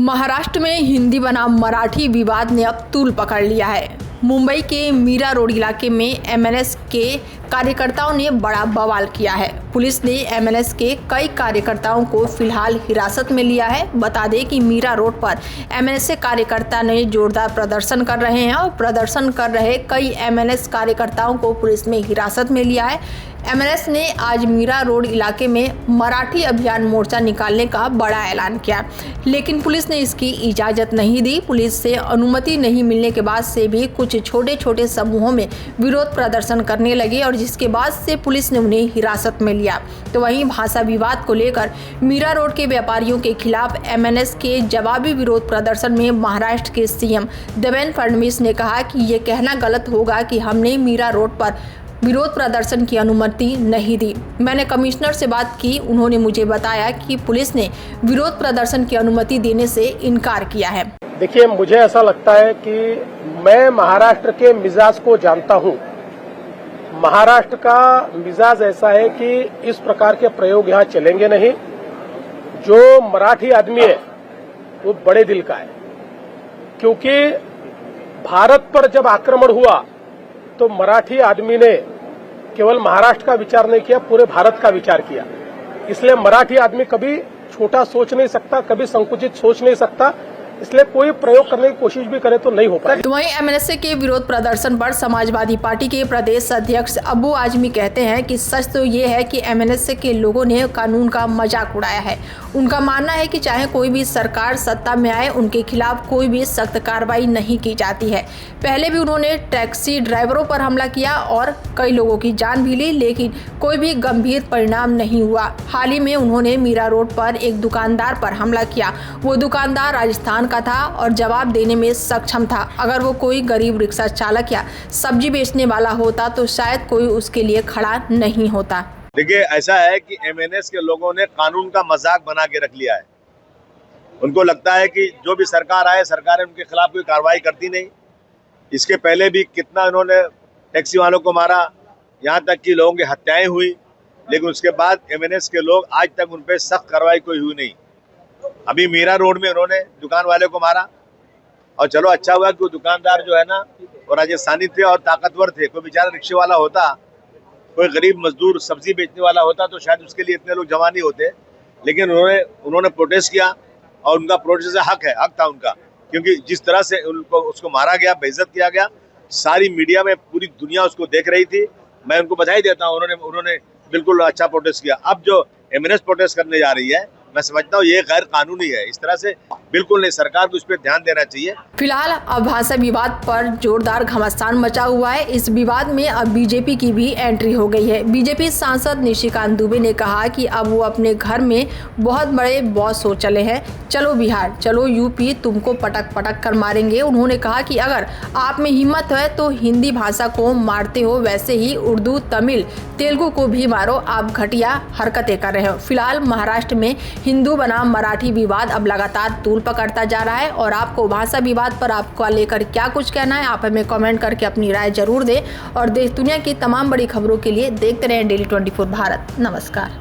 महाराष्ट्र में हिंदी बनाम मराठी विवाद ने अब तूल पकड़ लिया है। मुंबई के मीरा रोड इलाके में एमएनएस के कार्यकर्ताओं ने बड़ा बवाल किया है। पुलिस ने एमएनएस के कई कार्यकर्ताओं को फिलहाल हिरासत में लिया है। बता दें कि मीरा रोड पर एमएनएस के कार्यकर्ता ने जोरदार प्रदर्शन कर रहे हैं और प्रदर्शन कर रहे कई एमएनएस कार्यकर्ताओं को पुलिस ने हिरासत में लिया है। एमएनएस ने आज मीरा रोड इलाके में मराठी अभियान मोर्चा निकालने का बड़ा ऐलान किया, लेकिन पुलिस ने इसकी इजाज़त नहीं दी। पुलिस से अनुमति नहीं मिलने के बाद से भी कुछ छोटे छोटे समूहों में विरोध प्रदर्शन करने लगे और जिसके बाद से पुलिस ने उन्हें हिरासत में लिया। तो वहीं भाषा विवाद को लेकर मीरा रोड के व्यापारियों के खिलाफ एमएनएस के जवाबी विरोध प्रदर्शन में महाराष्ट्र के सीएम देवेंद्र फडणवीस ने कहा कि ये कहना गलत होगा कि हमने मीरा रोड पर विरोध प्रदर्शन की अनुमति नहीं दी। मैंने कमिश्नर से बात की, उन्होंने मुझे बताया कि पुलिस ने विरोध प्रदर्शन की अनुमति देने से इनकार किया है। देखिए, मुझे ऐसा लगता है कि मैं महाराष्ट्र के मिजाज को जानता हूं। महाराष्ट्र का मिजाज ऐसा है कि इस प्रकार के प्रयोग यहां चलेंगे नहीं। जो मराठी आदमी है वो बड़े दिल का है, क्योंकि भारत पर जब आक्रमण हुआ तो मराठी आदमी ने केवल महाराष्ट्र का विचार नहीं किया, पूरे भारत का विचार किया। इसलिए मराठी आदमी कभी छोटा सोच नहीं सकता, कभी संकुचित सोच नहीं सकता। इसलिए कोई प्रयोग करने की कोशिश भी करे तो नहीं हो पाएगा। तो वहीं एमएनएस के विरोध प्रदर्शन पर समाजवादी पार्टी के प्रदेश अध्यक्ष अबू आजमी कहते हैं कि सच तो ये है कि एमएनएस के लोगों ने कानून का मजाक उड़ाया है। उनका मानना है कि चाहे कोई भी सरकार सत्ता में आए, उनके खिलाफ कोई भी सख्त कार्रवाई नहीं की जाती है। पहले भी उन्होंने टैक्सी ड्राइवरों पर हमला किया और कई लोगों की जान भी ली, लेकिन कोई भी गंभीर परिणाम नहीं हुआ। हाल ही में उन्होंने मीरा रोड पर एक दुकानदार पर हमला किया। वो दुकानदार राजस्थान का था और जवाब देने में सक्षम था। अगर वो कोई गरीब रिक्शा चालक या सब्जी बेचने वाला होता तो शायद कोई उसके लिए खड़ा नहीं होता। देखिए, ऐसा है कि एमएनएस के लोगों ने कानून का मजाक बना के रख लिया है। उनको लगता है कि जो भी सरकार आए, सरकार उनके खिलाफ कोई कार्रवाई करती नहीं। इसके पहले भी कितना इन्होंने टैक्सी वालों को मारा, यहाँ तक कि लोगों की हत्याएं हुई, लेकिन उसके बाद एमएनएस के लोग आज तक उन पर सख्त कार्रवाई कोई हुई नहीं। अभी मीरा रोड में उन्होंने दुकान वाले को मारा, और चलो अच्छा हुआ कि वो दुकानदार जो है ना वो राजस्थानी थे और ताकतवर थे। कोई बेचारा रिक्शे वाला होता, कोई गरीब मजदूर सब्जी बेचने वाला होता तो शायद उसके लिए इतने लोग जमा नहीं होते। लेकिन उन्होंने प्रोटेस्ट किया और उनका प्रोटेस्ट हक था उनका, क्योंकि जिस तरह से उसको मारा गया, बेइज्जत किया गया, सारी मीडिया में पूरी दुनिया उसको देख रही थी। मैं उनको बधाई देता हूँ, उन्होंने बिल्कुल अच्छा प्रोटेस्ट किया। अब जो एमएनएस प्रोटेस्ट करने जा रही है, मैं समझता हूँ ये गैर कानूनी है। इस तरह से बिल्कुल नहीं, सरकार को इस पर ध्यान देना चाहिए। फिलहाल अब भाषा विवाद पर जोरदार घमासान मचा हुआ है। इस विवाद में अब बीजेपी की भी एंट्री हो गई है। बीजेपी सांसद निशिकांत दुबे ने कहा कि अब वो अपने घर में बहुत बड़े बॉस हो चले हैं। चलो बिहार, चलो यूपी, तुमको पटक पटक कर मारेंगे। उन्होंने कहा कि अगर आप में हिम्मत है तो हिंदी भाषा को मारते हो, वैसे ही उर्दू, तमिल, तेलुगु को भी मारो। आप घटिया हरकतें कर रहे हो। फिलहाल महाराष्ट्र में हिंदू बनाम मराठी विवाद अब लगातार तूल पकड़ता जा रहा है और आपको भाषा विवाद पर आपको लेकर क्या कुछ कहना है, आप हमें कमेंट करके अपनी राय जरूर दें। और देश दुनिया की तमाम बड़ी खबरों के लिए देखते रहें डेली 24 भारत। नमस्कार।